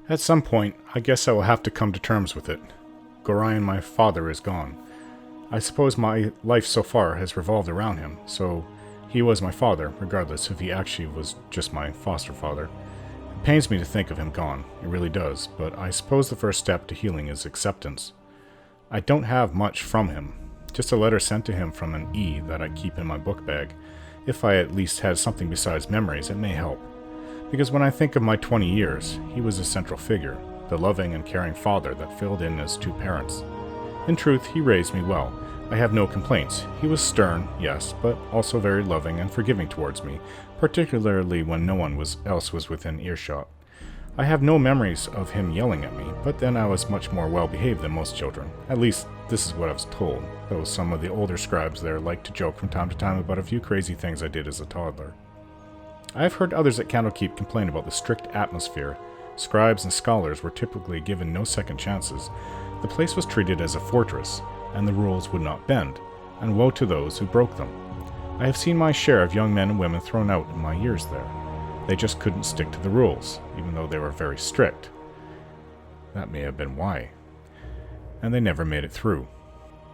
At some point, I guess I will have to come to terms with it. Gorion, my father, is gone. I suppose my life so far has revolved around him, so he was my father, regardless if he actually was just my foster father. It pains me to think of him gone, it really does, but I suppose the first step to healing is acceptance. I don't have much from him, just a letter sent to him from an E that I keep in my book bag. If I at least had something besides memories, it may help. Because when I think of my 20 years, he was a central figure, the loving and caring father that filled in as two parents. In truth, he raised me well. I have no complaints. He was stern, yes, but also very loving and forgiving towards me, particularly when no one else was within earshot. I have no memories of him yelling at me, but then I was much more well-behaved than most children. At least, this is what I was told, though some of the older scribes there liked to joke from time to time about a few crazy things I did as a toddler. I have heard others at Candlekeep complain about the strict atmosphere. Scribes and scholars were typically given no second chances. The place was treated as a fortress, and the rules would not bend, and woe to those who broke them. I have seen my share of young men and women thrown out in my years there. They just couldn't stick to the rules, even though they were very strict. That may have been why. And they never made it through.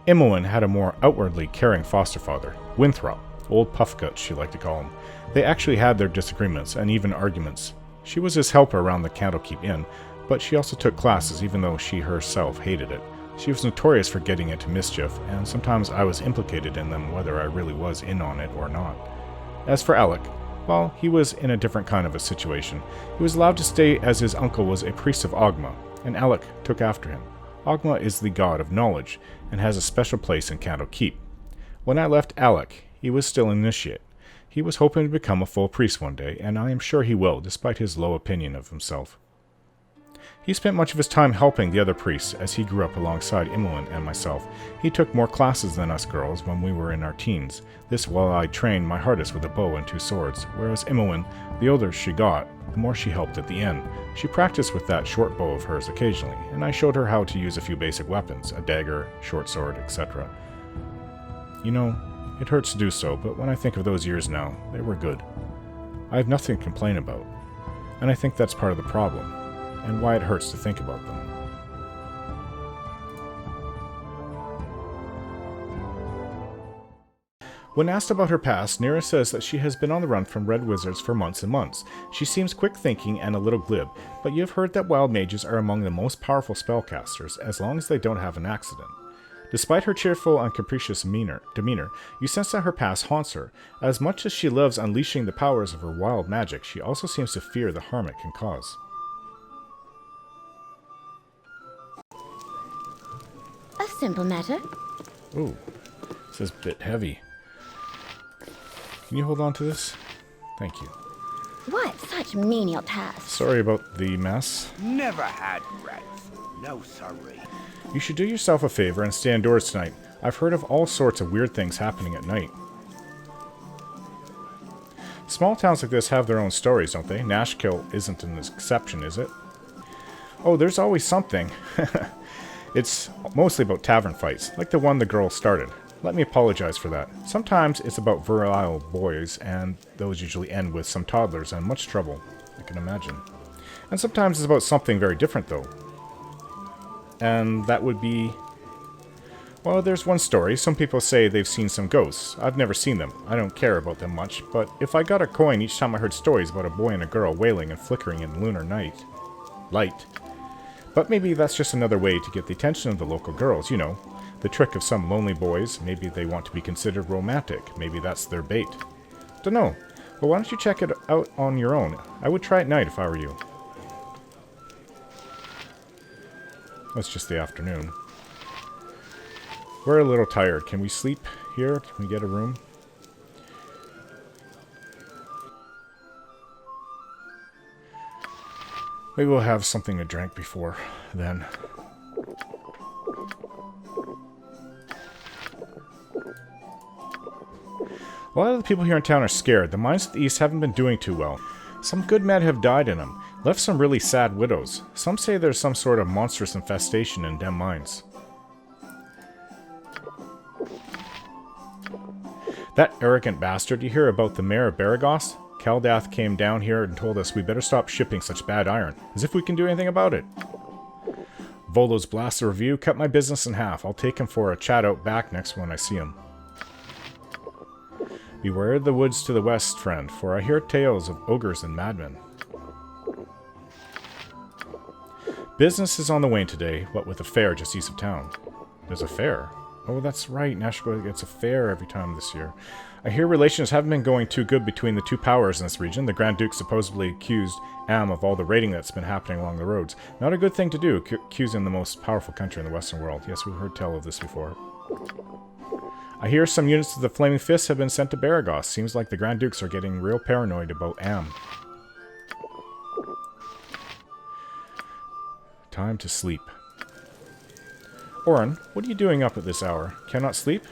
Imoen had a more outwardly caring foster father, Winthrop, Old Puffgut she liked to call him. They actually had their disagreements and even arguments. She was his helper around the Candlekeep Inn, but she also took classes even though she herself hated it. She was notorious for getting into mischief, and sometimes I was implicated in them whether I really was in on it or not. As for Alec, well, he was in a different kind of a situation. He was allowed to stay as his uncle was a priest of Ogma, and Alec took after him. Ogma is the god of knowledge, and has a special place in Candlekeep. When I left Alec, he was still an initiate. He was hoping to become a full priest one day, and I am sure he will, despite his low opinion of himself. He spent much of his time helping the other priests as he grew up alongside Imoen and myself. He took more classes than us girls when we were in our teens, this while I trained my hardest with a bow and two swords, whereas Imoen, the older she got, the more she helped at the end. She practiced with that short bow of hers occasionally, and I showed her how to use a few basic weapons, a dagger, short sword, etc. You know, it hurts to do so, but when I think of those years now, they were good. I have nothing to complain about, and I think that's part of the problem, and why it hurts to think about them. When asked about her past, Nira says that she has been on the run from red wizards for months and months. She seems quick-thinking and a little glib, but you've heard that wild mages are among the most powerful spellcasters, as long as they don't have an accident. Despite her cheerful and capricious demeanor, you sense that her past haunts her. As much as she loves unleashing the powers of her wild magic, she also seems to fear the harm it can cause. A simple matter. Ooh, this is a bit heavy. Can you hold on to this? Thank you. What such menial tasks? Sorry about the mess. Never had rats. No sorry. You should do yourself a favor and stay indoors tonight. I've heard of all sorts of weird things happening at night. Small towns like this have their own stories, don't they? Nashkel isn't an exception, is it? Oh, there's always something. It's mostly about tavern fights, like the one the girl started. Let me apologize for that. Sometimes it's about virile boys, and those usually end with some toddlers and much trouble, I can imagine. And sometimes it's about something very different, though. And that would be... Well, there's one story. Some people say they've seen some ghosts. I've never seen them. I don't care about them much, but if I got a coin each time I heard stories about a boy and a girl wailing and flickering in lunar light. But maybe that's just another way to get the attention of the local girls, you know. The trick of some lonely boys. Maybe they want to be considered romantic. Maybe that's their bait. Dunno. Well, why don't you check it out on your own? I would try at night if I were you. It's just the afternoon. We're a little tired. Can we sleep here? Can we get a room? Maybe we'll have something to drink before then. A lot of the people here in town are scared. The mines of the east haven't been doing too well. Some good men have died in them, left some really sad widows. Some say there's some sort of monstrous infestation in them mines. That arrogant bastard, you hear about the mayor of Baragos? Kaldath came down here and told us we better stop shipping such bad iron, as if we can do anything about it. Volo's blaster review cut my business in half. I'll take him for a chat out back next when I see him. Beware the woods to the west, friend, for I hear tales of ogres and madmen. Business is on the wane today, what with a fair just east of town. There's a fair? Oh, that's right, Nashkel gets a fair every time this year. I hear relations haven't been going too good between the two powers in this region. The Grand Duke supposedly accused Am of all the raiding that's been happening along the roads. Not a good thing to do, accusing the most powerful country in the Western world. Yes, we've heard tell of this before. I hear some units of the Flaming Fists have been sent to Baragos. Seems like the Grand Dukes are getting real paranoid about Am. Time to sleep. Orin, what are you doing up at this hour? Cannot sleep?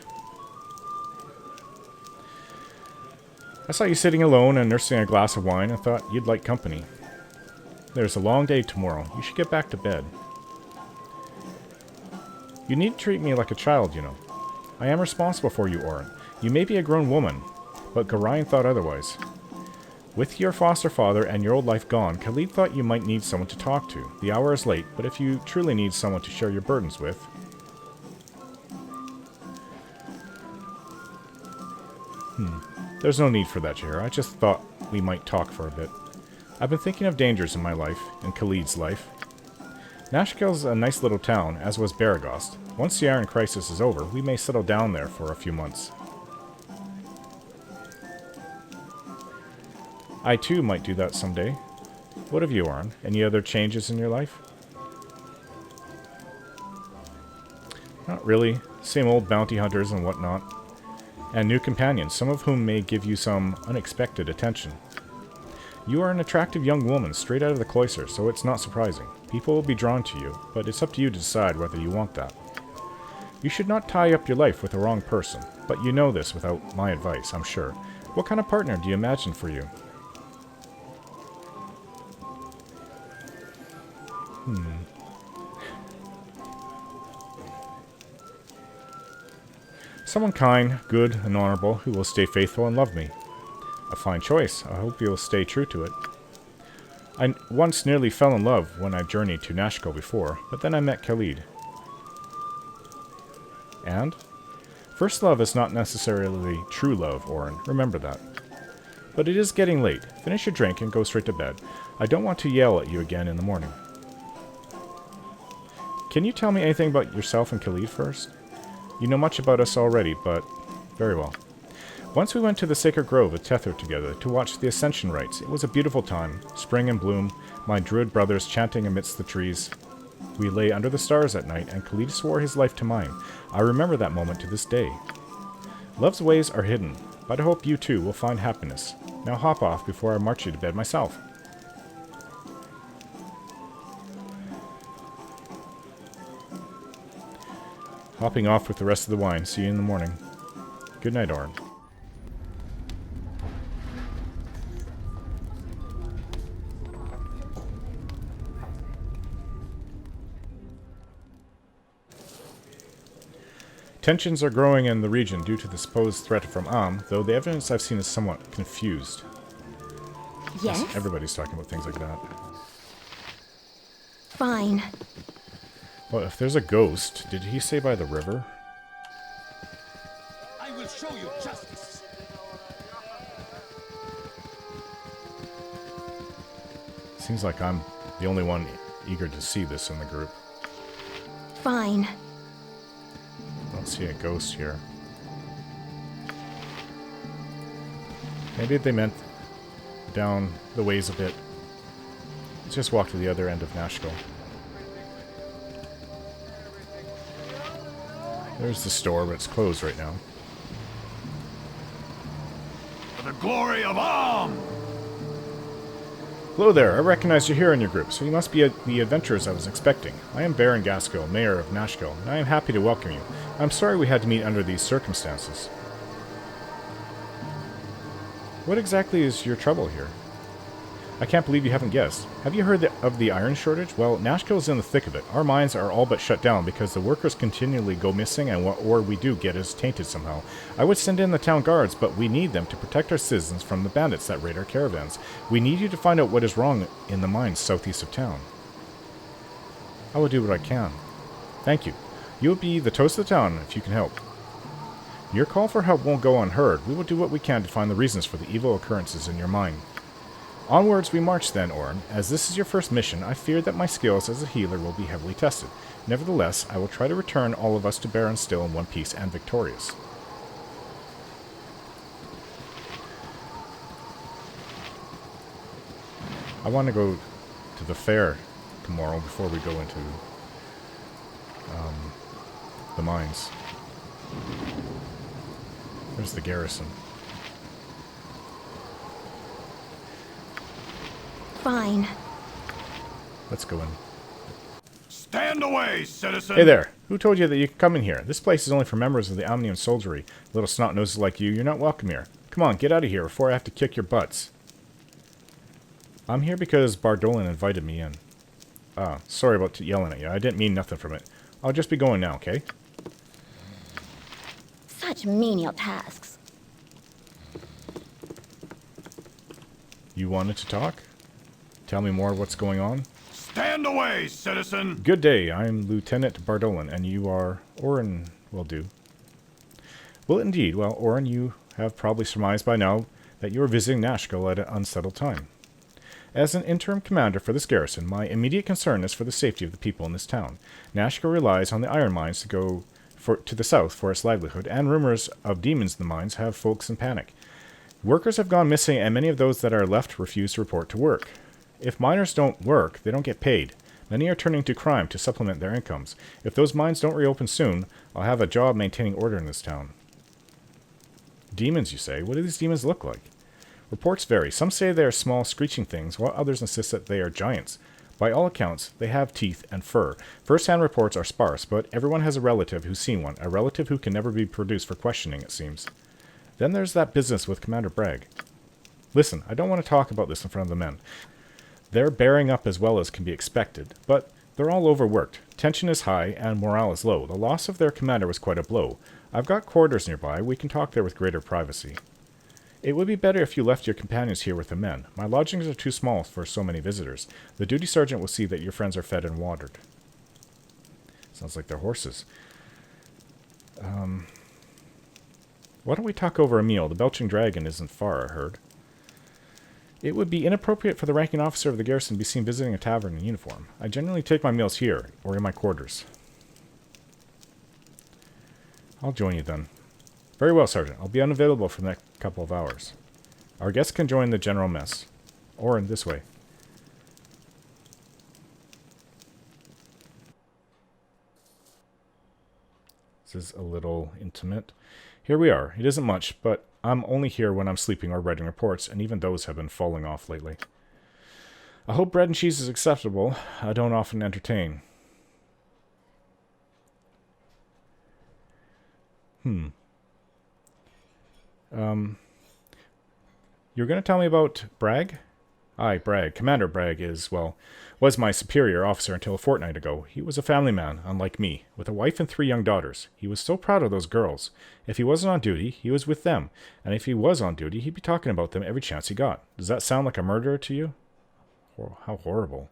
I saw you sitting alone and nursing a glass of wine and thought you'd like company. There's a long day tomorrow. You should get back to bed. You need to treat me like a child, you know. I am responsible for you, Orin. You may be a grown woman, but Gorion thought otherwise. With your foster father and your old life gone, Khalid thought you might need someone to talk to. The hour is late, but if you truly need someone to share your burdens with... There's no need for that, Jahir. I just thought we might talk for a bit. I've been thinking of dangers in my life, in Khalid's life. Nashkel's a nice little town, as was Baragos. Once the Iron Crisis is over, we may settle down there for a few months. I too might do that someday. What of you, Orin? Any other changes in your life? Not really. Same old bounty hunters and whatnot. And new companions, some of whom may give you some unexpected attention. You are an attractive young woman straight out of the cloister, so it's not surprising. People will be drawn to you, but it's up to you to decide whether you want that. You should not tie up your life with the wrong person, but you know this without my advice, I'm sure. What kind of partner do you imagine for you? Someone kind, good, and honorable, who will stay faithful and love me. A fine choice. I hope you'll stay true to it. I once nearly fell in love when I journeyed to Nashkel before, but then I met Khalid. And? First love is not necessarily true love, Orin. Remember that. But it is getting late. Finish your drink and go straight to bed. I don't want to yell at you again in the morning. Can you tell me anything about yourself and Khalid first? You know much about us already, but very well. Once we went to the Sacred Grove with Tether together to watch the Ascension rites. It was a beautiful time, spring in bloom, my druid brothers chanting amidst the trees. We lay under the stars at night, and Khalid swore his life to mine. I remember that moment to this day. Love's ways are hidden, but I hope you too will find happiness. Now hop off before I march you to bed myself. Hopping off with the rest of the wine. See you in the morning. Good night, Orin. Tensions are growing in the region due to the supposed threat from Am, though the evidence I've seen is somewhat confused. Yes? Everybody's talking about things like that. Fine. Well, if there's a ghost, did he say by the river? I will show you justice. Seems like I'm the only one eager to see this in the group. Fine. I don't see a ghost here. Maybe they meant down the ways a bit. Let's just walk to the other end of Nashkel. There's the store, but it's closed right now. For the glory of Am! Hello there, I recognize you're here in your group, so you must be the adventurers I was expecting. I am Baron Gaskell, Mayor of Nashkel, and I am happy to welcome you. I'm sorry we had to meet under these circumstances. What exactly is your trouble here? I can't believe you haven't guessed. Have you heard of the iron shortage? Well, Nashkel is in the thick of it. Our mines are all but shut down because the workers continually go missing and what ore we do get is tainted somehow. I would send in the town guards, but we need them to protect our citizens from the bandits that raid our caravans. We need you to find out what is wrong in the mines southeast of town. I will do what I can. Thank you. You will be the toast of the town if you can help. Your call for help won't go unheard. We will do what we can to find the reasons for the evil occurrences in your mine. Onwards we march then, Orin. As this is your first mission, I fear that my skills as a healer will be heavily tested. Nevertheless, I will try to return all of us to Baron still in one piece and victorious. I want to go to the fair tomorrow before we go into the mines. There's the garrison. Fine. Let's go in. Stand away, citizen! Hey there! Who told you that you could come in here? This place is only for members of the Omnium Soldiery. Little snot-noses like you, you're not welcome here. Come on, get out of here before I have to kick your butts. I'm here because Bardolin invited me in. Sorry about yelling at you. I didn't mean nothing from it. I'll just be going now, okay? Such menial tasks. You wanted to talk? Tell me more of what's going on? Stand away, citizen! Good day, I'm Lieutenant Bardolin, and you are... Orin will do. Well, indeed. Well, Orin, you have probably surmised by now that you are visiting Nashkel at an unsettled time. As an interim commander for this garrison, my immediate concern is for the safety of the people in this town. Nashkel relies on the iron mines to go to the south for its livelihood, and rumors of demons in the mines have folks in panic. Workers have gone missing, and many of those that are left refuse to report to work. If miners don't work, they don't get paid. Many are turning to crime to supplement their incomes. If those mines don't reopen soon, I'll have a job maintaining order in this town. Demons, you say? What do these demons look like? Reports vary. Some say they are small, screeching things, while others insist that they are giants. By all accounts, they have teeth and fur. First-hand reports are sparse, but everyone has a relative who's seen one, a relative who can never be produced for questioning, it seems. Then there's that business with Commander Bragg. Listen, I don't want to talk about this in front of the men. They're bearing up as well as can be expected, but they're all overworked. Tension is high, and morale is low. The loss of their commander was quite a blow. I've got quarters nearby. We can talk there with greater privacy. It would be better if you left your companions here with the men. My lodgings are too small for so many visitors. The duty sergeant will see that your friends are fed and watered. Sounds like they're horses. Why don't we talk over a meal? The Belching Dragon isn't far, I heard. It would be inappropriate for the ranking officer of the garrison to be seen visiting a tavern in uniform. I generally take my meals here, or in my quarters. I'll join you then. Very well, Sergeant. I'll be unavailable for the next couple of hours. Our guests can join the general mess. Or in this way. This is a little intimate. Here we are. It isn't much, but I'm only here when I'm sleeping or writing reports, and even those have been falling off lately. I hope bread and cheese is acceptable. I don't often entertain. You're going to tell me about Bragg? Aye, Bragg. Commander Bragg was my superior officer until a fortnight ago. He was a family man, unlike me, with a wife and 3 young daughters. He was so proud of those girls. If he wasn't on duty, he was with them. And if he was on duty, he'd be talking about them every chance he got. Does that sound like a murderer to you? Oh, how horrible.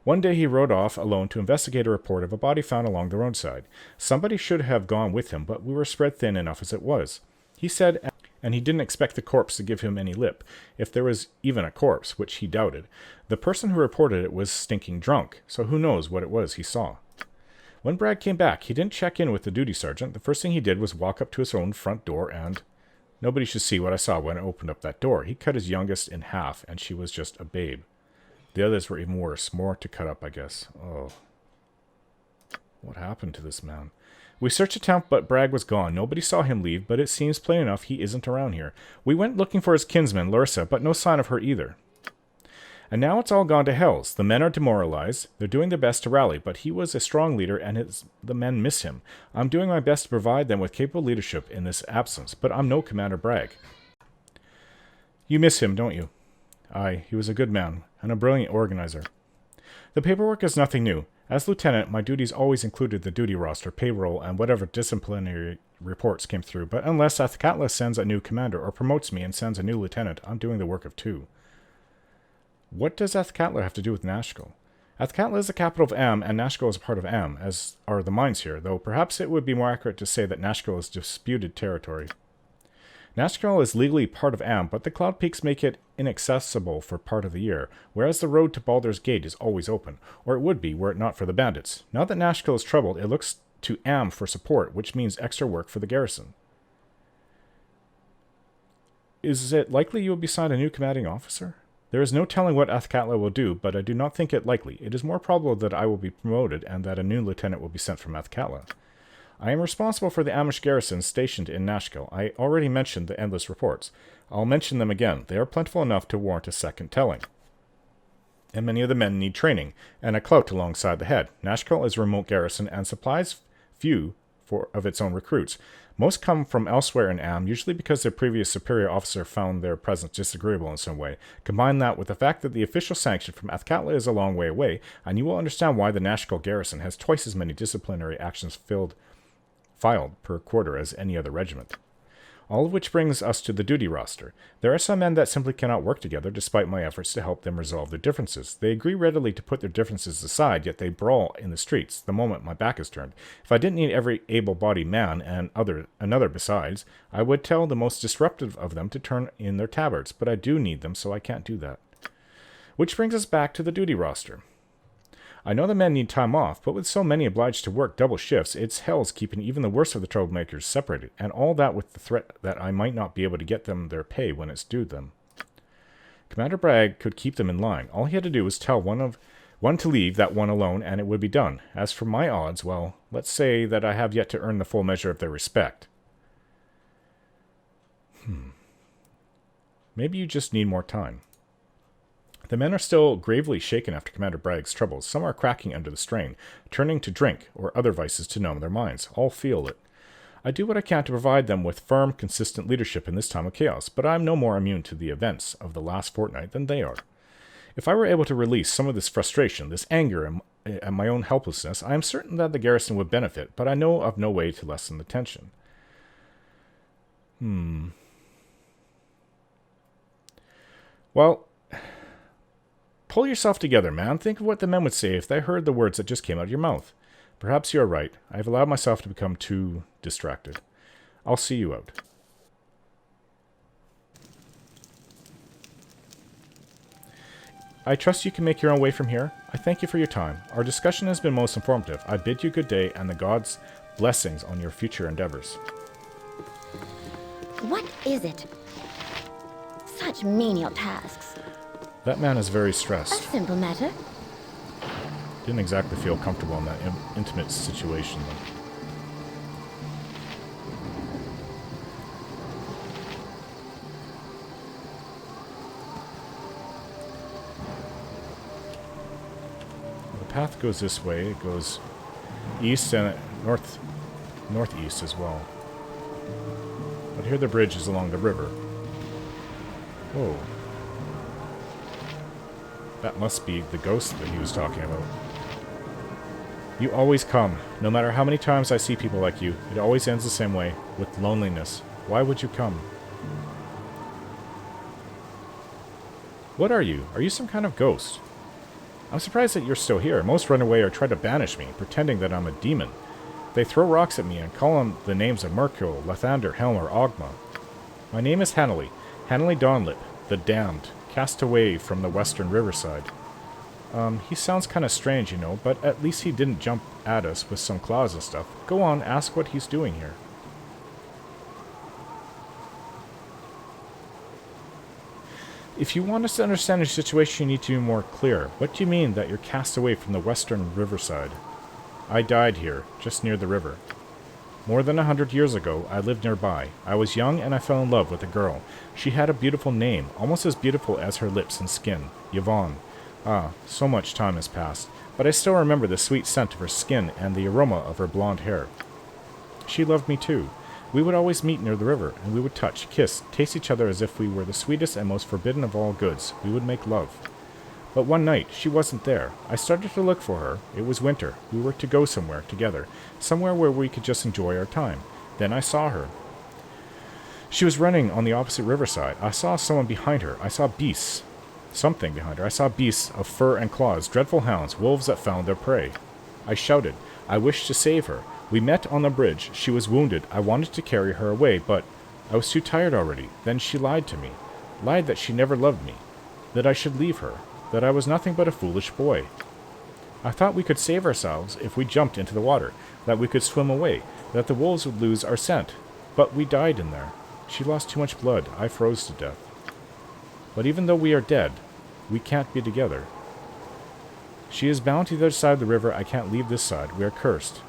One day he rode off alone to investigate a report of a body found along the roadside. Somebody should have gone with him, but we were spread thin enough as it was. He said, and he didn't expect the corpse to give him any lip, if there was even a corpse, which he doubted. The person who reported it was stinking drunk, so who knows what it was he saw. When Bragg came back, he didn't check in with the duty sergeant. The first thing he did was walk up to his own front door and... Nobody should see what I saw when I opened up that door. He cut his youngest in half, and she was just a babe. The others were even worse. More to cut up, I guess. Oh. What happened to this man? We searched the town, but Bragg was gone. Nobody saw him leave, but it seems plain enough he isn't around here. We went looking for his kinsman, Lursa, but no sign of her either. And now it's all gone to hells. The men are demoralized. They're doing their best to rally, but he was a strong leader, and the men miss him. I'm doing my best to provide them with capable leadership in this absence, but I'm no Commander Bragg. You miss him, don't you? Aye, he was a good man, and a brilliant organizer. The paperwork is nothing new. As lieutenant, my duties always included the duty roster, payroll, and whatever disciplinary reports came through, but unless Athkatla sends a new commander or promotes me and sends a new lieutenant, I'm doing the work of 2. What does Athkatla have to do with Nashkel? Athkatla is the capital of Am, and Nashkel is a part of Am, as are the mines here, though perhaps it would be more accurate to say that Nashkel is disputed territory. Nashkel is legally part of Am, but the Cloud Peaks make it inaccessible for part of the year, whereas the road to Baldur's Gate is always open, or it would be were it not for the bandits. Now that Nashkel is troubled, it looks to Am for support, which means extra work for the garrison. Is it likely you will be assigned a new commanding officer? There is no telling what Athkatla will do, but I do not think it likely. It is more probable that I will be promoted and that a new lieutenant will be sent from Athkatla. I am responsible for the Amish garrison stationed in Nashkel. I already mentioned the endless reports. I'll mention them again. They are plentiful enough to warrant a second telling. And many of the men need training, and a clout alongside the head. Nashkel is a remote garrison and supplies few of its own recruits. Most come from elsewhere in Am, usually because their previous superior officer found their presence disagreeable in some way. Combine that with the fact that the official sanction from Athkatla is a long way away, and you will understand why the Nashkel garrison has twice as many disciplinary actions filed per quarter as any other regiment. All of which brings us to the duty roster. There are some men that simply cannot work together despite my efforts to help them resolve their differences. They agree readily to put their differences aside, yet they brawl in the streets the moment my back is turned. If I didn't need every able-bodied man and another besides, I would tell the most disruptive of them to turn in their tabards, but I do need them, so I can't do that. Which brings us back to the duty roster. I know the men need time off, but with so many obliged to work double shifts, it's hell's keeping even the worst of the troublemakers separated, and all that with the threat that I might not be able to get them their pay when it's due them. Commander Bragg could keep them in line. All he had to do was tell one to leave that one alone, and it would be done. As for my odds, well, let's say that I have yet to earn the full measure of their respect. Maybe you just need more time. The men are still gravely shaken after Commander Bragg's troubles. Some are cracking under the strain, turning to drink or other vices to numb their minds. All feel it. I do what I can to provide them with firm, consistent leadership in this time of chaos, but I am no more immune to the events of the last fortnight than they are. If I were able to release some of this frustration, this anger, and my own helplessness, I am certain that the garrison would benefit, but I know of no way to lessen the tension. Well, pull yourself together, man. Think of what the men would say if they heard the words that just came out of your mouth. Perhaps you are right. I have allowed myself to become too distracted. I'll see you out. I trust you can make your own way from here. I thank you for your time. Our discussion has been most informative. I bid you good day and the gods' blessings on your future endeavors. What is it? Such menial tasks. That man is very A stressed. simple matter. Didn't exactly feel comfortable in that intimate situation, though. The path goes this way. It goes east and northeast as well. But here the bridge is along the river. Whoa. That must be the ghost that he was talking about. You always come. No matter how many times I see people like you, it always ends the same way, with loneliness. Why would you come? What are you? Are you some kind of ghost? I'm surprised that you're still here. Most run away or try to banish me, pretending that I'm a demon. They throw rocks at me and call on the names of Mercule, Lathander, Helm, or Ogma. My name is Hanley. Hanley Dawnlip, the Damned, cast away from the western riverside. He sounds kind of strange, you know, but at least he didn't jump at us with some claws and stuff. Go on, ask what he's doing here. If you want us to understand your situation, you need to be more clear. What do you mean that you're cast away from the western riverside? I died here, just near the river. More than 100 years ago, I lived nearby. I was young and I fell in love with a girl. She had a beautiful name, almost as beautiful as her lips and skin. Yvonne. Ah, so much time has passed, but I still remember the sweet scent of her skin and the aroma of her blonde hair. She loved me too. We would always meet near the river, and we would touch, kiss, taste each other as if we were the sweetest and most forbidden of all goods. We would make love. But one night, she wasn't there. I started to look for her. It was winter. We were to go somewhere together, somewhere where we could just enjoy our time. Then I saw her. She was running on the opposite riverside. I saw someone behind her. I saw beasts. Something behind her. I saw beasts of fur and claws, dreadful hounds, wolves that found their prey. I shouted. I wished to save her. We met on the bridge. She was wounded. I wanted to carry her away, but I was too tired already. Then she lied to me. Lied that she never loved me. That I should leave her. That I was nothing but a foolish boy. I thought we could save ourselves if we jumped into the water. That we could swim away. That the wolves would lose our scent. But we died in there. She lost too much blood. I froze to death. But even though we are dead, we can't be together. She is bound to the other side of the river. I can't leave this side. We are cursed.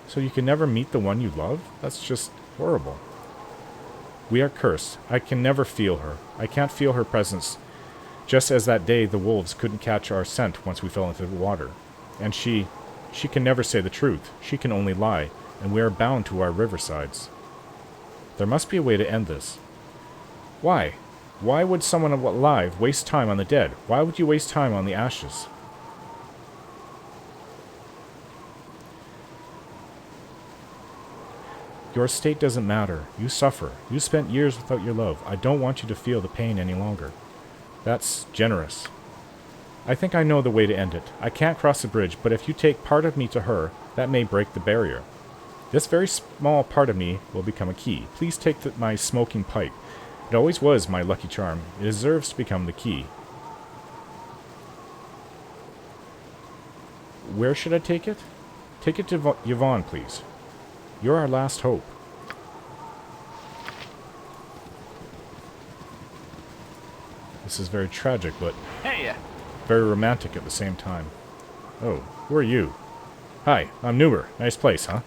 So you can never meet the one you love? That's just horrible. We are cursed. I can never feel her. I can't feel her presence. Just as that day the wolves couldn't catch our scent once we fell into the water. And she can never say the truth. She can only lie. And we are bound to our riversides. There must be a way to end this. Why? Why would someone alive waste time on the dead? Why would you waste time on the ashes? Your state doesn't matter. You suffer. You spent years without your love. I don't want you to feel the pain any longer. That's generous. I think I know the way to end it. I can't cross the bridge, but if you take part of me to her, that may break the barrier. This very small part of me will become a key. Please take my smoking pipe. It always was my lucky charm. It deserves to become the key. Where should I take it? Take it to Yvonne, please. You're our last hope. This is very tragic, but very romantic at the same time. Oh, who are you? Hi, I'm Nuber. Nice place, huh?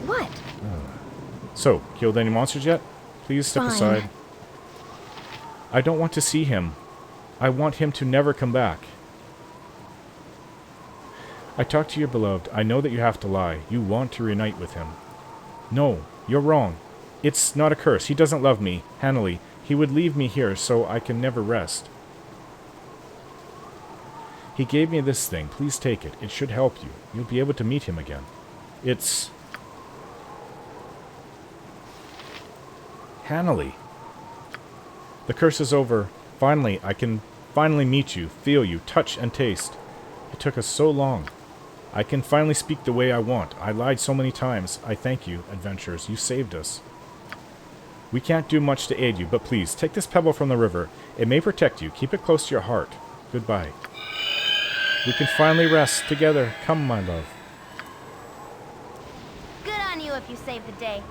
What? So, killed any monsters yet? Please step Fine. aside. I don't want to see him. I want him to never come back. I talked to your beloved. I know that you have to lie. You want to reunite with him. No, you're wrong. It's not a curse. He doesn't love me. Hanley. He would leave me here so I can never rest. He gave me this thing. Please take it. It should help you. You'll be able to meet him again. It's... Hanley. The curse is over. Finally, I can finally meet you, feel you, touch and taste. It took us so long. I can finally speak the way I want. I lied so many times. I thank you, adventurers. You saved us. We can't do much to aid you, but please, take this pebble from the river. It may protect you. Keep it close to your heart. Goodbye. We can finally rest together. Come, my love. Good on you if you saved the day.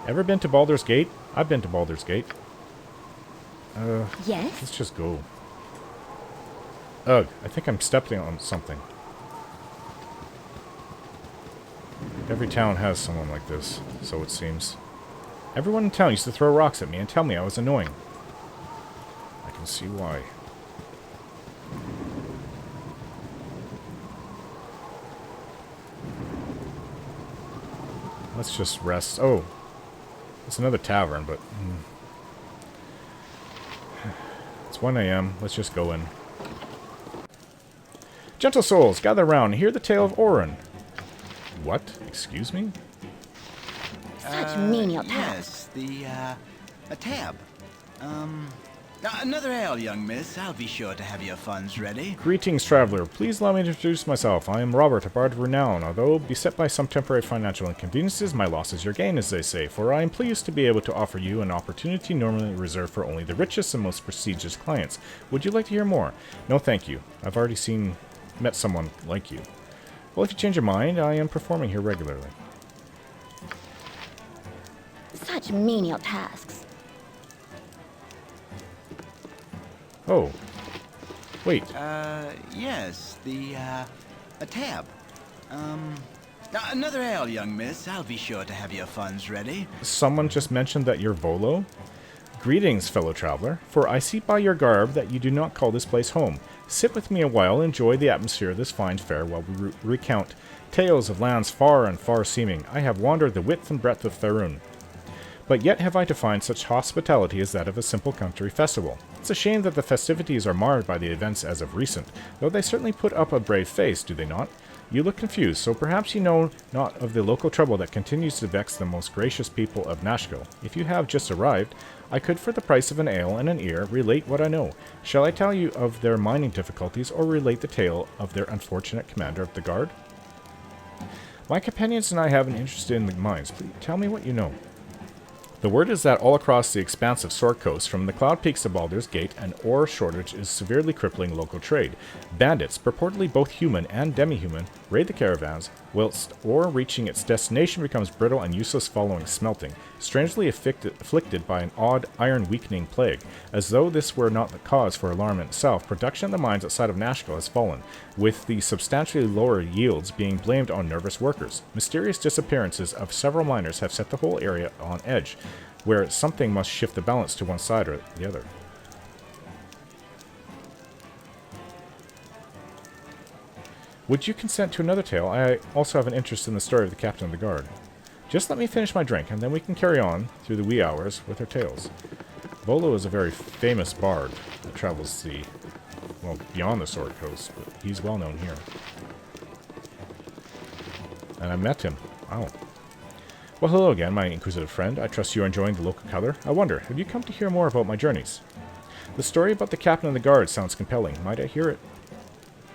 Ever been to Baldur's Gate? I've been to Baldur's Gate. Yes? Let's just go. Ugh, I think I'm stepping on something. Every town has someone like this, so it seems. Everyone in town used to throw rocks at me and tell me I was annoying. I can see why. Let's just rest. Oh, it's another tavern, but... It's 1 a.m. Let's just go in. Gentle souls, gather round and hear the tale of Orin. What? Excuse me? Such menial tasks. Yes, a tab. Another ale, young miss. I'll be sure to have your funds ready. Greetings, traveler. Please allow me to introduce myself. I am Robert, a bard of renown. Although beset by some temporary financial inconveniences, my loss is your gain, as they say, for I am pleased to be able to offer you an opportunity normally reserved for only the richest and most prestigious clients. Would you like to hear more? No, thank you. I've already met someone like you. Well, if you change your mind, I am performing here regularly. Such menial tasks. Oh. Wait. Yes, a tab. Another ale, young miss. I'll be sure to have your funds ready. Someone just mentioned that you're Volo? Greetings, fellow traveler, for I see by your garb that you do not call this place home. Sit with me a while and enjoy the atmosphere of this fine fair while we recount tales of lands far and far seeming. I have wandered the width and breadth of Faerun, but yet have I to find such hospitality as that of a simple country festival. It's a shame that the festivities are marred by the events as of recent, though they certainly put up a brave face, do they not? You look confused, so perhaps you know not of the local trouble that continues to vex the most gracious people of Nashkel. If you have just arrived, I could, for the price of an ale and an ear, relate what I know. Shall I tell you of their mining difficulties, or relate the tale of their unfortunate commander of the guard? My companions and I have an interest in the mines. Please tell me what you know. The word is that all across the expanse of Sword Coast, from the Cloud Peaks to Baldur's Gate, an ore shortage is severely crippling local trade. Bandits, purportedly both human and demi-human, raid the caravans, whilst ore reaching its destination becomes brittle and useless following smelting, strangely afflicted by an odd iron-weakening plague. As though this were not the cause for alarm in itself, production at the mines outside of Nashkel has fallen, with the substantially lower yields being blamed on nervous workers. Mysterious disappearances of several miners have set the whole area on edge, where something must shift the balance to one side or the other. Would you consent to another tale? I also have an interest in the story of the captain of the guard. Just let me finish my drink, and then we can carry on through the wee hours with our tales. Volo is a very famous bard that travels beyond the Sword Coast, but he's well known here. And I met him. Oh. Well, hello again, my inquisitive friend. I trust you are enjoying the local color. I wonder, have you come to hear more about my journeys? The story about the captain of the guard sounds compelling. Might I hear it?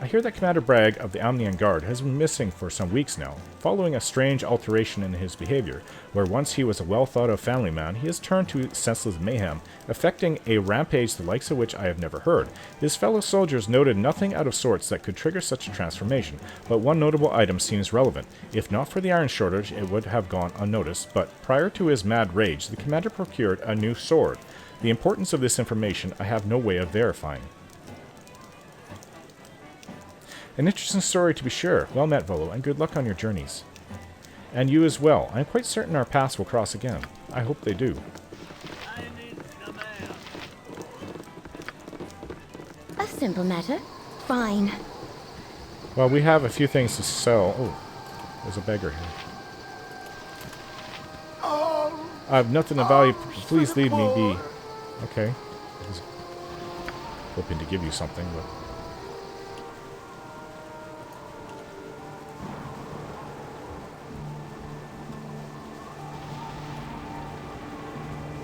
I hear that Commander Bragg of the Amnian Guard has been missing for some weeks now, following a strange alteration in his behavior, where once he was a well-thought-of family man, he has turned to senseless mayhem, effecting a rampage the likes of which I have never heard. His fellow soldiers noted nothing out of sorts that could trigger such a transformation, but one notable item seems relevant. If not for the iron shortage, it would have gone unnoticed, but prior to his mad rage, the commander procured a new sword. The importance of this information I have no way of verifying. An interesting story to be sure. Well met, Volo, and good luck on your journeys. And you as well. I'm quite certain our paths will cross again. I hope they do. A simple matter. Fine. Well, we have a few things to sell. Oh, there's a beggar here. I have nothing of value. Please leave me be. Okay. I was hoping to give you something, but...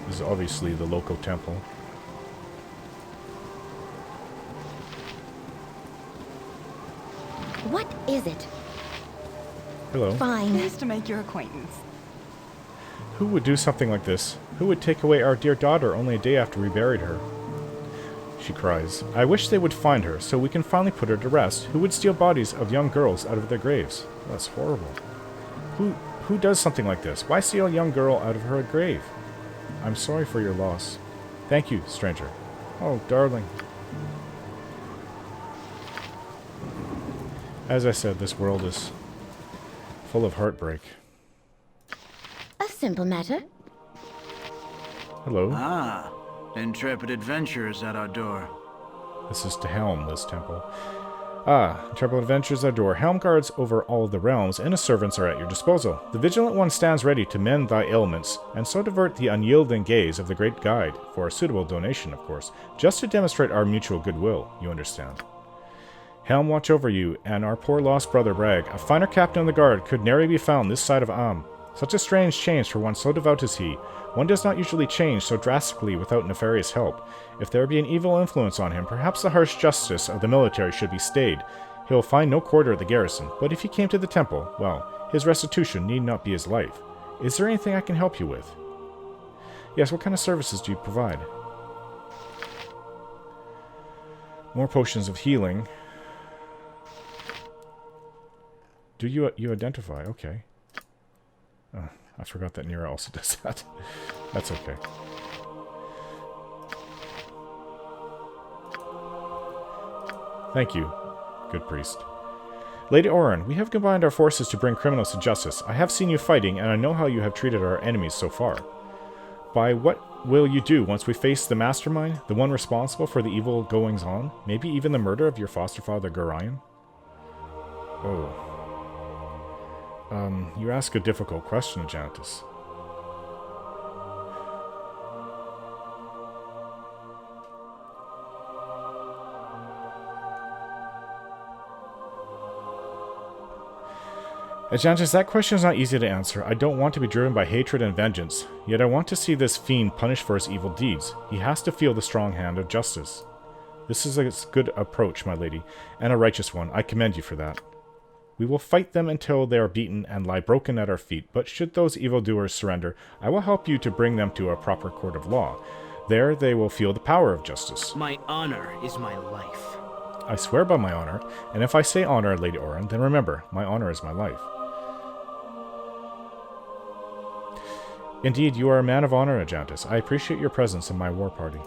This is obviously the local temple. What is it? Hello. Fine. Pleased to make your acquaintance. Who would do something like this? Who would take away our dear daughter only a day after we buried her? She cries. I wish they would find her, so we can finally put her to rest. Who would steal bodies of young girls out of their graves? That's horrible. Who does something like this? Why steal a young girl out of her grave? I'm sorry for your loss. Thank you, stranger. Oh, darling. As I said, this world is full of heartbreak. A simple matter. Hello. Ah, intrepid adventurers at our door. This is to Helm, this temple. Ah, intrepid adventurers at our door. Helm guards over all of the realms, and his servants are at your disposal. The vigilant one stands ready to mend thy ailments, and so divert the unyielding gaze of the great guide, for a suitable donation, of course, just to demonstrate our mutual goodwill, you understand. Helm watch over you, and our poor lost brother Bragg. A finer captain of the guard could nary be found this side of Am. Such a strange change for one so devout as he. One does not usually change so drastically without nefarious help. If there be an evil influence on him, perhaps the harsh justice of the military should be stayed. He will find no quarter at the garrison, but if he came to the temple, well, his restitution need not be his life. Is there anything I can help you with? Yes, what kind of services do you provide? More potions of healing. Do you identify? Okay. Oh, I forgot that Nira also does that. That's okay. Thank you, good priest. Lady Oren, we have combined our forces to bring criminals to justice. I have seen you fighting, and I know how you have treated our enemies so far. By what will you do once we face the mastermind, the one responsible for the evil goings-on? Maybe even the murder of your foster father, Gorion? Oh. You ask a difficult question, Ajantis. Ajantis, that question is not easy to answer. I don't want to be driven by hatred and vengeance, yet I want to see this fiend punished for his evil deeds. He has to feel the strong hand of justice. This is a good approach, my lady, and a righteous one. I commend you for that. We will fight them until they are beaten and lie broken at our feet, but should those evildoers surrender, I will help you to bring them to a proper court of law. There they will feel the power of justice. My honor is my life. I swear by my honor, and if I say honor, Lady Orin, then remember, my honor is my life. Indeed, you are a man of honor, Ajantis. I appreciate your presence in my war party.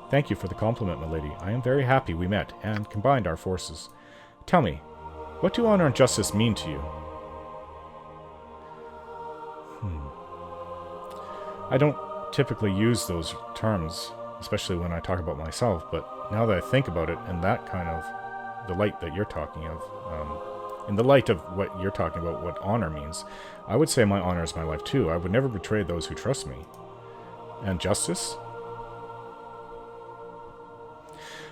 Thank you for the compliment, my lady. I am very happy we met and combined our forces. Tell me, what do honor and justice mean to you? I don't typically use those terms, especially when I talk about myself, but now that I think about it in that kind of the light that you're talking of, in the light of what you're talking about, what honor means, I would say my honor is my life too. I would never betray those who trust me. And justice?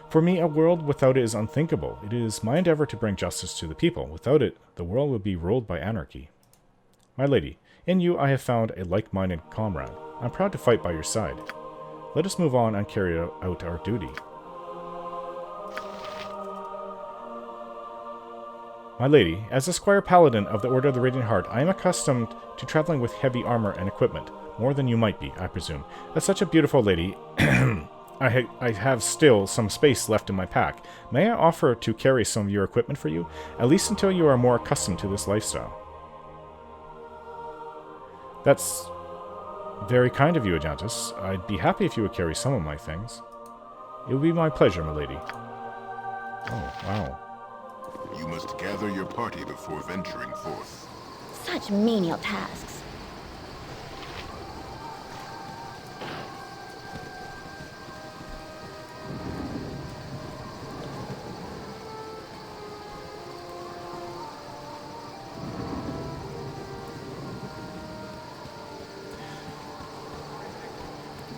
For me, a world without it is unthinkable. It is my endeavor to bring justice to the people. Without it, the world would be ruled by anarchy. My lady, in you I have found a like-minded comrade. I'm proud to fight by your side. Let us move on and carry out our duty. My lady, as a Squire Paladin of the Order of the Radiant Heart, I am accustomed to traveling with heavy armor and equipment. More than you might be, I presume. As such a beautiful lady, I have still some space left in my pack. May I offer to carry some of your equipment for you? At least until you are more accustomed to this lifestyle. That's very kind of you, Ajantis. I'd be happy if you would carry some of my things. It would be my pleasure, my lady. Oh, wow. You must gather your party before venturing forth. Such menial tasks.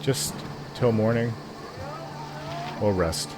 Just till morning. We'll rest.